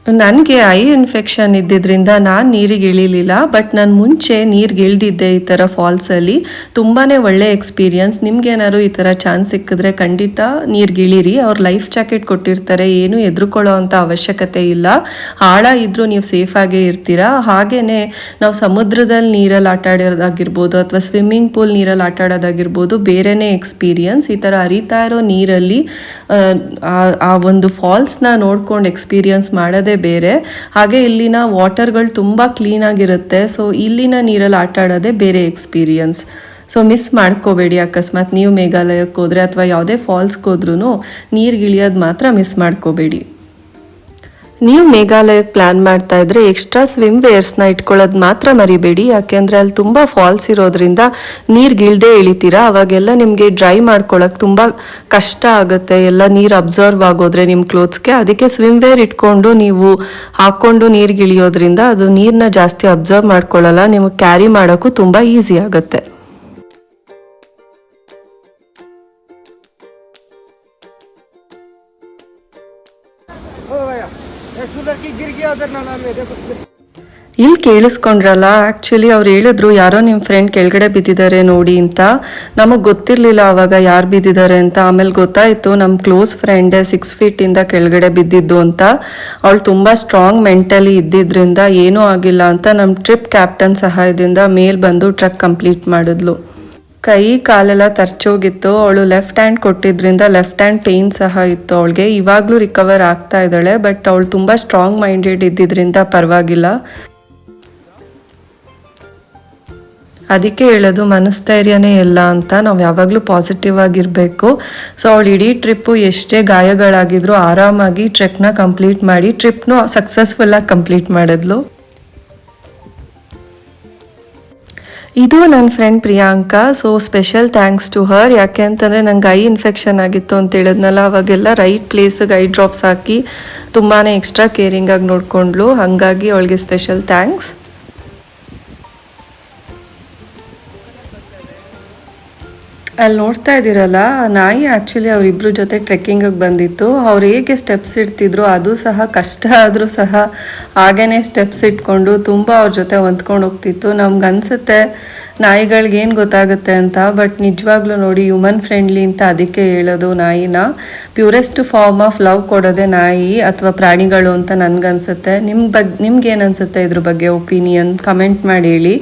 ನನಗೆ I infection ಇದ್ದಿದ್ದರಿಂದ ನಾನು ನೀರಿಗೆ ಇಳಿಲಿಲ್ಲ. ಬಟ್ ನಾನು ಮುಂಚೆ ನೀರಿಗೆ ಇಳಿದಿದ್ದೆ ಈ ಥರ ಫಾಲ್ಸಲ್ಲಿ. ತುಂಬಾ ಒಳ್ಳೆ ಎಕ್ಸ್ಪೀರಿಯನ್ಸ್. ನಿಮ್ಗೇನಾದ್ರು ಈ ಥರ ಚಾನ್ಸ್ ಸಿಕ್ಕಿದ್ರೆ ಖಂಡಿತ ನೀರಿಗೆ ಇಳೀರಿ. ಅವ್ರು ಲೈಫ್ ಜಾಕೆಟ್ ಕೊಟ್ಟಿರ್ತಾರೆ, ಏನು ಹೆದರ್ಕೊಳ್ಳೋ ಅಂಥ ಅವಶ್ಯಕತೆ ಇಲ್ಲ. ಆಳ ಇದ್ದರೂ ನೀವು ಸೇಫಾಗೇ ಇರ್ತೀರಾ. ಹಾಗೆಯೇ ನಾವು ಸಮುದ್ರದಲ್ಲಿ ನೀರಲ್ಲಿ ಆಟ ಆಡೋದಾಗಿರ್ಬೋದು ಅಥವಾ ಸ್ವಿಮ್ಮಿಂಗ್ ಪೂಲ್ ನೀರಲ್ಲಿ ಆಟ ಆಡೋದಾಗಿರ್ಬೋದು, ಬೇರೆಯೇ ಎಕ್ಸ್ಪೀರಿಯನ್ಸ್. ಈ ಥರ ಹರಿತಾ ಇರೋ ನೀರಲ್ಲಿ ಆ ಒಂದು ಫಾಲ್ಸ್ನ ನೋಡ್ಕೊಂಡು ಎಕ್ಸ್ಪೀರಿಯನ್ಸ್ ಮಾಡೋದೇ ಬೇರೆ. ಹಾಗೆ ಇಲ್ಲಿನ ವಾಟರ್ಗಳು ತುಂಬ ಕ್ಲೀನಾಗಿರುತ್ತೆ. ಸೊ ಇಲ್ಲಿನ ನೀರಲ್ಲಿ ಆಟ ಆಡೋದೇ ಬೇರೆ ಎಕ್ಸ್ಪೀರಿಯನ್ಸ್. ಸೊ ಮಿಸ್ ಮಾಡ್ಕೋಬೇಡಿ. ಅಕಸ್ಮಾತ್ ನೀವು ಮೇಘಾಲಯಕ್ಕೆ ಹೋದರೆ ಅಥವಾ ಯಾವುದೇ ಫಾಲ್ಸ್ಗೆ ಹೋದ್ರೂ ನೀರಿಗೆ ಇಳಿಯೋದು ಮಾತ್ರ ಮಿಸ್ ಮಾಡ್ಕೋಬೇಡಿ. ನೀವು ಮೇಘಾಲಯಕ್ಕೆ ಪ್ಲ್ಯಾನ್ ಮಾಡ್ತಾ ಇದ್ರೆ ಎಕ್ಸ್ಟ್ರಾ ಸ್ವಿಮ್ ವೇರ್ಸ್ನ ಇಟ್ಕೊಳ್ಳೋದು ಮಾತ್ರ ಮರಿಬೇಡಿ. ಯಾಕೆಂದರೆ ಅಲ್ಲಿ ತುಂಬ ಫಾಲ್ಸ್ ಇರೋದ್ರಿಂದ ನೀರಿಗಿಳ್ದೇ ಇಳಿತೀರಾ. ಅವಾಗೆಲ್ಲ ನಿಮಗೆ ಡ್ರೈ ಮಾಡ್ಕೊಳ್ಳೋಕೆ ತುಂಬ ಕಷ್ಟ ಆಗುತ್ತೆ, ಎಲ್ಲ ನೀರು ಅಬ್ಸರ್ವ್ ಆಗೋದ್ರೆ ನಿಮ್ಮ ಕ್ಲೋತ್ಸ್ಗೆ. ಅದಕ್ಕೆ ಸ್ವಿಮ್ ವೇರ್ ಇಟ್ಕೊಂಡು ನೀವು ಹಾಕ್ಕೊಂಡು ನೀರಿಗೆ ಇಳಿಯೋದ್ರಿಂದ ಅದು ನೀರನ್ನ ಜಾಸ್ತಿ ಅಬ್ಸರ್ವ್ ಮಾಡ್ಕೊಳ್ಳಲ್ಲ, ನಿಮಗೆ ಕ್ಯಾರಿ ಮಾಡೋಕ್ಕೂ ತುಂಬ ಈಸಿ ಆಗುತ್ತೆ. ಇಲ್ಲಿ ಕೇಳಿಸ್ಕೊಂಡ್ರಲ್ಲ, ಆ್ಯಕ್ಚುಲಿ ಅವ್ರು ಹೇಳಿದ್ರು ಯಾರೋ ನಿಮ್ಮ ಫ್ರೆಂಡ್ ಕೆಳಗಡೆ ಬಿದ್ದಿದ್ದಾರೆ ನೋಡಿ ಅಂತ. ನಮಗೆ ಗೊತ್ತಿರಲಿಲ್ಲ ಆವಾಗ ಯಾರು ಬಿದ್ದಿದ್ದಾರೆ ಅಂತ. ಆಮೇಲೆ ಗೊತ್ತಾಯಿತು ನಮ್ಮ ಕ್ಲೋಸ್ ಫ್ರೆಂಡೇ 6 ಫೀಟಿಂದ ಕೆಳಗಡೆ ಬಿದ್ದಿದ್ದು ಅಂತ. ಅವಳು ತುಂಬ ಸ್ಟ್ರಾಂಗ್ ಮೆಂಟಲಿ ಇದ್ದಿದ್ದರಿಂದ ಏನೂ ಆಗಿಲ್ಲ ಅಂತ ನಮ್ಮ ಟ್ರಿಪ್ ಕ್ಯಾಪ್ಟನ್ ಸಹಾಯದಿಂದ ಮೇಲ್ ಬಂದು ಟ್ರಕ್ ಕಂಪ್ಲೀಟ್ ಮಾಡಿದ್ಲು. ಕೈ ಕಾಲೆಲ್ಲ ತರ್ಚೋಗಿತ್ತು. ಅವಳು ಲೆಫ್ಟ್ ಹ್ಯಾಂಡ್ ಕೊಟ್ಟಿದ್ರಿಂದ ಲೆಫ್ಟ್ ಹ್ಯಾಂಡ್ ಪೇಯ್ನ್ ಸಹ ಇತ್ತು ಅವಳಿಗೆ. ಇವಾಗಲೂ ರಿಕವರ್ ಆಗ್ತಾ ಇದ್ದಾಳೆ. ಬಟ್ ಅವಳು ತುಂಬ ಸ್ಟ್ರಾಂಗ್ ಮೈಂಡೆಡ್ ಇದ್ದಿದ್ದರಿಂದ ಪರವಾಗಿಲ್ಲ. ಅದಕ್ಕೆ ಹೇಳೋದು ಮನಸ್ಥೈರ್ಯನೇ ಎಲ್ಲ ಅಂತ. ನಾವು ಯಾವಾಗಲೂ ಪಾಸಿಟಿವ್ ಆಗಿರಬೇಕು. ಸೊ ಅವಳು ಇಡೀ ಟ್ರಿಪ್ಪು ಎಷ್ಟೇ ಗಾಯಗಳಾಗಿದ್ರು ಆರಾಮಾಗಿ ಟ್ರೆಕ್ನ ಕಂಪ್ಲೀಟ್ ಮಾಡಿ ಟ್ರಿಪ್ನು ಸಕ್ಸಸ್ಫುಲ್ಲಾಗಿ ಕಂಪ್ಲೀಟ್ ಮಾಡಿದ್ಲು. ಇದು ನನ್ನ friend Priyanka. So special thanks to her. ಯಾಕೆ ಅಂತಂದರೆ ನಂಗೆ ಐ ಇನ್ಫೆಕ್ಷನ್ ಆಗಿತ್ತು ಅಂತ ಹೇಳಿದ್ನಲ್ಲ, ಅವಾಗೆಲ್ಲ ರೈಟ್ ಪ್ಲೇಸಿಗೆ ಐ ಡ್ರಾಪ್ಸ್ ಹಾಕಿ ತುಂಬಾ ಎಕ್ಸ್ಟ್ರಾ ಕೇರಿಂಗಾಗಿ ನೋಡಿಕೊಂಡ್ಲು. ಹಾಗಾಗಿ ಅವಳಿಗೆ ಸ್ಪೆಷಲ್ ಥ್ಯಾಂಕ್ಸ್. ಅಲ್ಲಿ ನೋಡ್ತಾ ಇದ್ದೀರಲ್ಲ, ನಾಯಿ ಆ್ಯಕ್ಚುಲಿ ಅವರಿಬ್ಬರ ಜೊತೆ ಟ್ರೆಕ್ಕಿಂಗಿಗೆ ಬಂದಿತ್ತು. ಅವ್ರು ಹೇಗೆ ಸ್ಟೆಪ್ಸ್ ಇಡ್ತಿದ್ರು ಅದು ಸಹ ಕಷ್ಟ ಆದರೂ ಸಹ ಹಾಗೇ ಸ್ಟೆಪ್ಸ್ ಇಟ್ಕೊಂಡು ತುಂಬ ಅವ್ರ ಜೊತೆ ಹೊಂದ್ಕೊಂಡು ಹೋಗ್ತಿತ್ತು. ನಮ್ಗೆ ಅನಿಸುತ್ತೆ ನಾಯಿಗಳ್ಗೇನು ಗೊತ್ತಾಗುತ್ತೆ ಅಂತ. ಬಟ್ ನಿಜವಾಗ್ಲೂ ನೋಡಿ ಹ್ಯೂಮನ್ ಫ್ರೆಂಡ್ಲಿ ಅಂತ ಅದಕ್ಕೆ ಹೇಳೋದು ನಾಯಿನ. ಪ್ಯೂರೆಸ್ಟ್ ಫಾರ್ಮ್ ಆಫ್ ಲವ್ ಕೊಡೋದೇ ನಾಯಿ ಅಥವಾ ಪ್ರಾಣಿಗಳು ಅಂತ ನನಗನ್ಸುತ್ತೆ. ನಿಮ್ಗೇನು ಅನಿಸುತ್ತೆ ಇದ್ರ ಬಗ್ಗೆ ಒಪಿನಿಯನ್ ಕಮೆಂಟ್ ಮಾಡಿ ಹೇಳಿ.